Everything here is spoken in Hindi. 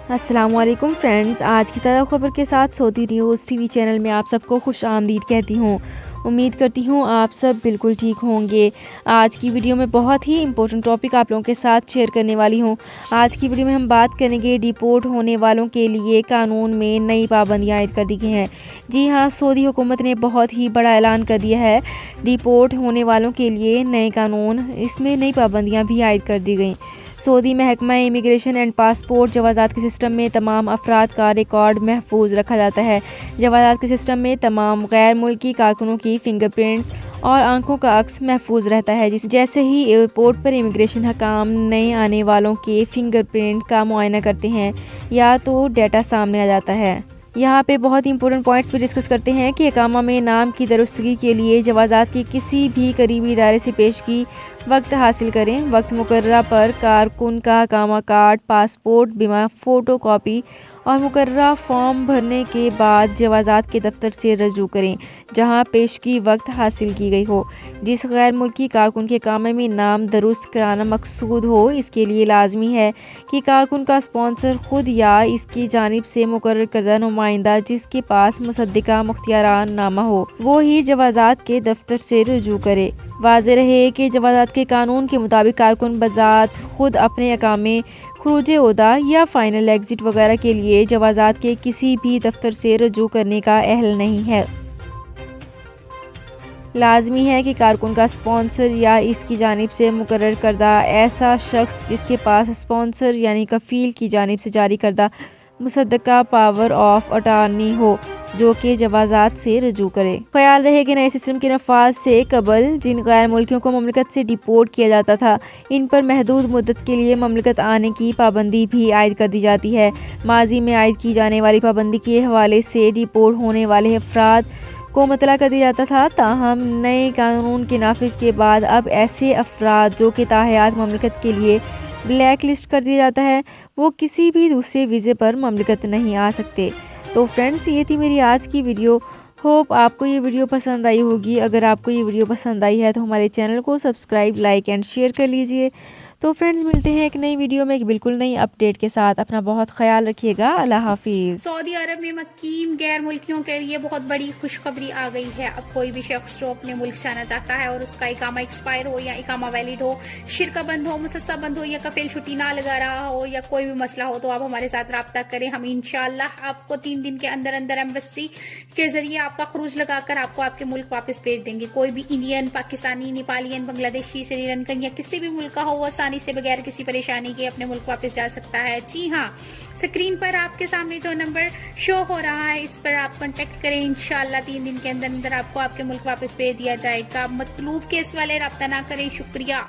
अस्सलामुअलैकुम फ्रेंड्स, आज की ताज़ा खबर के साथ सऊदी न्यूज़ टीवी चैनल में आप सबको खुश आमदीद कहती हूँ। उम्मीद करती हूँ आप सब बिल्कुल ठीक होंगे। आज की वीडियो में बहुत ही इम्पोर्टेंट टॉपिक आप लोगों के साथ शेयर करने वाली हूँ। आज की वीडियो में हम बात करेंगे डिपोर्ट होने वालों के लिए कानून में नई पाबंदियाँ आयद कर दी गई हैं। जी हाँ, सऊदी हुकूमत ने बहुत ही बड़ा ऐलान कर दिया है। डिपोर्ट होने वालों के लिए नए कानून, इसमें नई पाबंदियाँ भी आयद कर दी गई। सऊदी महकमा इमिग्रेशन एंड पासपोर्ट जवाज़ात के सिस्टम में तमाम अफराद का रिकॉर्ड महफूज रखा जाता है। जवाज़ात के सिस्टम में तमाम गैर मुल्की कारकुनों की फिंगरप्रिंट्स और आंखों का अक्स महफूज रहता है। जैसे ही एयरपोर्ट पर इमिग्रेशन हकाम नए आने वालों के फिंगरप्रिंट का मुआयना करते हैं या तो डेटा सामने आ जाता है। यहाँ पे बहुत ही इंपॉर्टेंट पॉइंट्स भी डिस्कस करते हैं कि इकामा में नाम की दुरुस्तगी के लिए जवाज़ात की किसी भी करीबी इदारे से पेशगी वक्त हासिल करें। वक्त मुकर्ररा पर कारकुन का इकामा कार्ड, पासपोर्ट, बीमा फ़ोटो कॉपी और मुकर्ररा फॉर्म भरने के बाद जवाज़ात के दफ्तर से रजू करें जहाँ पेशगी वक्त हासिल की गई हो। जिस गैर मुल्की कारकुन के कामे में नाम दुरुस्त कराना मकसूद हो, इसके लिए लाजमी है कि कारकुन का स्पॉन्सर खुद या इसकी जानिब से मुकर्रर करदा नुमाइंदा जिसके पास मुसद्दिका मुख्तियारान नामा हो, वो ही जवाज़ात के दफ्तर से रजू करे। वाज़ेह रहे कि जवाज़ात के कानून के मुताबिक कारकुन बजात खुद अपने अकामे, खुरूज ओहदा या फाइनल एग्जिट वगैरह के लिए जवाज़ात के किसी भी दफ्तर से रजू करने का अहल नहीं है। लाजमी है कि कारकुन का स्पॉन्सर या इसकी जानिब से मुकर्रर करदा ऐसा शख्स जिसके पास स्पॉन्सर यानी कफ़ील की जानिब से जारी करदा मुसद्दका पावर ऑफ अटार्नी हो, जो कि जवाज़ात से रजू करे। ख्याल रहे कि नए सिस्टम के नफाज से कबल जिन गैर मुल्कियों को ममलिकत से डिपोर्ट किया जाता था, इन पर महदूद मुद्दत के लिए ममलिकत आने की पाबंदी भी आयद कर दी जाती है। माजी में आयद की जाने वाली पाबंदी के हवाले से डिपोर्ट होने वाले अफराद को मतला कर दिया जाता था, ताहम नए कानून के नाफिज के बाद अब ऐसे अफराद जो कि ताहयात ममलिकत के लिए ब्लैक लिस्ट कर दिया जाता है, वो किसी भी दूसरे वीज़े पर ममलिकत नहीं आ सकते। तो फ्रेंड्स, ये थी मेरी आज की वीडियो। होप आपको ये वीडियो पसंद आई होगी। अगर आपको ये वीडियो पसंद आई है तो हमारे चैनल को सब्सक्राइब, लाइक एंड शेयर कर लीजिए। तो फ्रेंड्स, मिलते हैं एक नई वीडियो में एक बिल्कुल नई अपडेट के साथ। अपना बहुत ख्याल रखिएगा। अल्लाह हाफिज़। सऊदी अरब में मकीम गैर मुल्कियों के लिए बहुत बड़ी खुशखबरी आ गई है। अब कोई भी शख्स जो अपने मुल्क जाना चाहता है और उसका इकामा एक्सपायर हो या इकामा वैलिड हो, शिरका बंद हो, मुसस्सा बंद हो या कफील छुट्टी ना लगा रहा हो या कोई भी मसला हो, तो आप हमारे साथ रब्ता करें। हम इंशाल्लाह आपको 3 दिन के अंदर अंदर एम्बेसी के जरिए आपका खरूज लगाकर आपको आपके मुल्क वापस भेज देंगे। कोई भी इंडियन, पाकिस्तानी, नेपालियन, बांग्लादेशी, श्रीलंकन या किसी भी मुल्क का हो, वो आसानी से बगैर किसी परेशानी के अपने मुल्क वापस जा सकता है। जी हाँ, स्क्रीन पर आपके सामने जो नंबर शो हो रहा है, इस पर आप कांटेक्ट करें। इंशाल्लाह 3 दिन के अंदर अंदर आपको आपके मुल्क वापस भेज दिया जाएगा। मतलूब केस वाले रब्ता ना करें। शुक्रिया।